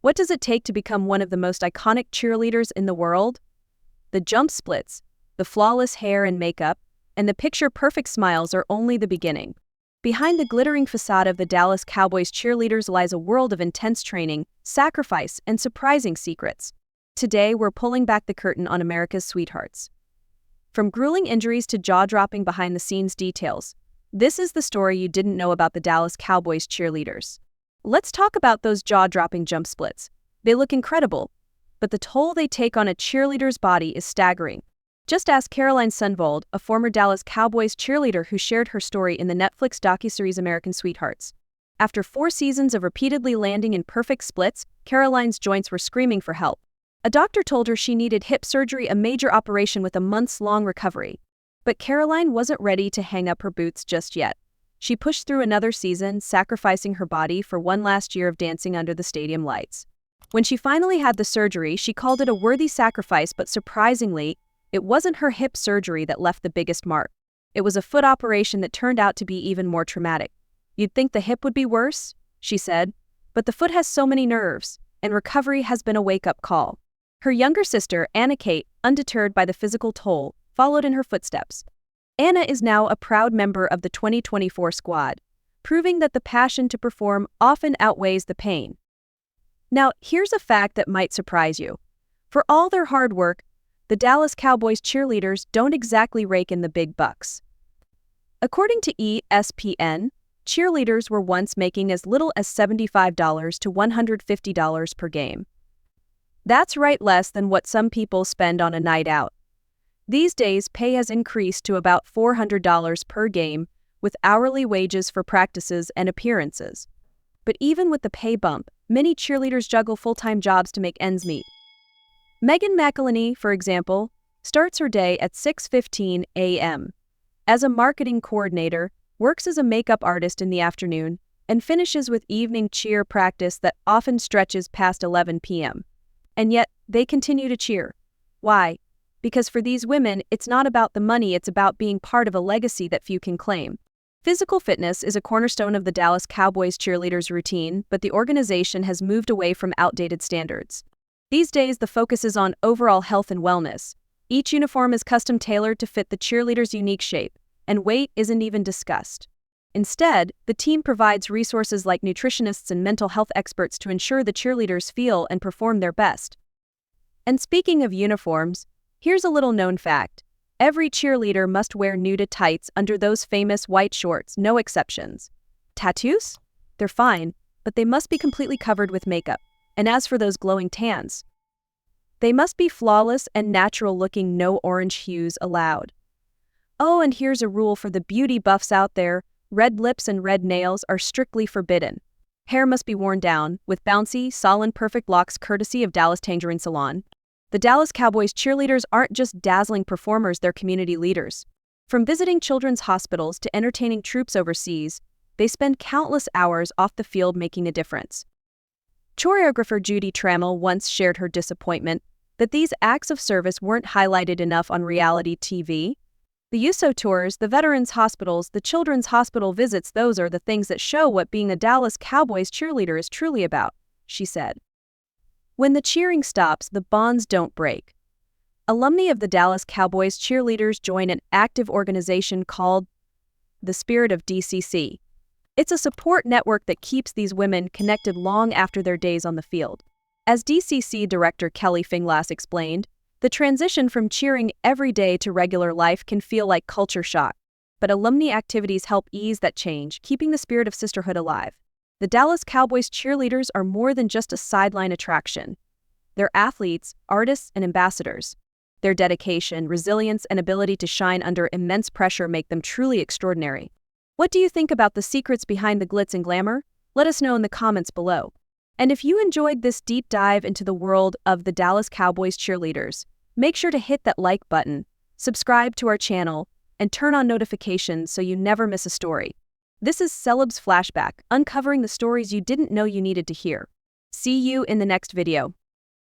What does it take to become one of the most iconic cheerleaders in the world? The jump splits, the flawless hair and makeup, and the picture-perfect smiles are only the beginning. Behind the glittering facade of the Dallas Cowboys cheerleaders lies a world of intense training, sacrifice, and surprising secrets. Today, we're pulling back the curtain on America's sweethearts. From grueling injuries to jaw-dropping behind-the-scenes details, this is the story you didn't know about the Dallas Cowboys cheerleaders. Let's talk about those jaw-dropping jump splits. They look incredible, but the toll they take on a cheerleader's body is staggering. Just ask Caroline Sunvold, a former Dallas Cowboys cheerleader who shared her story in the Netflix docuseries American Sweethearts. After 4 seasons of repeatedly landing in perfect splits, Caroline's joints were screaming for help. A doctor told her she needed hip surgery, a major operation with a months-long recovery. But Caroline wasn't ready to hang up her boots just yet. She pushed through another season, sacrificing her body for one last year of dancing under the stadium lights. When she finally had the surgery, she called it a worthy sacrifice, but surprisingly, it wasn't her hip surgery that left the biggest mark. It was a foot operation that turned out to be even more traumatic. "You'd think the hip would be worse," she said, "but the foot has so many nerves, and recovery has been a wake-up call." Her younger sister, Anna Kate, undeterred by the physical toll, followed in her footsteps. Anna is now a proud member of the 2024 squad, proving that the passion to perform often outweighs the pain. Now, here's a fact that might surprise you. For all their hard work, the Dallas Cowboys cheerleaders don't exactly rake in the big bucks. According to ESPN, cheerleaders were once making as little as $75 to $150 per game. That's right, less than what some people spend on a night out. These days, pay has increased to about $400 per game, with hourly wages for practices and appearances. But even with the pay bump, many cheerleaders juggle full-time jobs to make ends meet. Megan McElhenney, for example, starts her day at 6:15 a.m. As a marketing coordinator, works as a makeup artist in the afternoon, and finishes with evening cheer practice that often stretches past 11 p.m. And yet, they continue to cheer. Why? Because for these women, it's not about the money, it's about being part of a legacy that few can claim. Physical fitness is a cornerstone of the Dallas Cowboys cheerleaders' routine, but the organization has moved away from outdated standards. These days, the focus is on overall health and wellness. Each uniform is custom-tailored to fit the cheerleader's unique shape, and weight isn't even discussed. Instead, the team provides resources like nutritionists and mental health experts to ensure the cheerleaders feel and perform their best. And speaking of uniforms, here's a little-known fact. Every cheerleader must wear nude tights under those famous white shorts, no exceptions. Tattoos? They're fine, but they must be completely covered with makeup. And as for those glowing tans, they must be flawless and natural-looking, no orange hues allowed. Oh, and here's a rule for the beauty buffs out there. Red lips and red nails are strictly forbidden. Hair must be worn down, with bouncy, solid, perfect locks courtesy of Dallas Tangerine Salon. The Dallas Cowboys cheerleaders aren't just dazzling performers, they're community leaders. From visiting children's hospitals to entertaining troops overseas, they spend countless hours off the field making a difference. Choreographer Judy Trammell once shared her disappointment that these acts of service weren't highlighted enough on reality TV. The USO tours, the veterans' hospitals, the children's hospital visits, those are the things that show what being a Dallas Cowboys cheerleader is truly about, she said. When the cheering stops, the bonds don't break. Alumni of the Dallas Cowboys cheerleaders join an active organization called the Spirit of DCC. It's a support network that keeps these women connected long after their days on the field. As DCC Director Kelly Finglass explained, the transition from cheering every day to regular life can feel like culture shock, but alumni activities help ease that change, keeping the spirit of sisterhood alive. The Dallas Cowboys cheerleaders are more than just a sideline attraction. They're athletes, artists, and ambassadors. Their dedication, resilience, and ability to shine under immense pressure make them truly extraordinary. What do you think about the secrets behind the glitz and glamour? Let us know in the comments below. And if you enjoyed this deep dive into the world of the Dallas Cowboys cheerleaders, make sure to hit that like button, subscribe to our channel, and turn on notifications so you never miss a story. This is Celebs Flashback, uncovering the stories you didn't know you needed to hear. See you in the next video.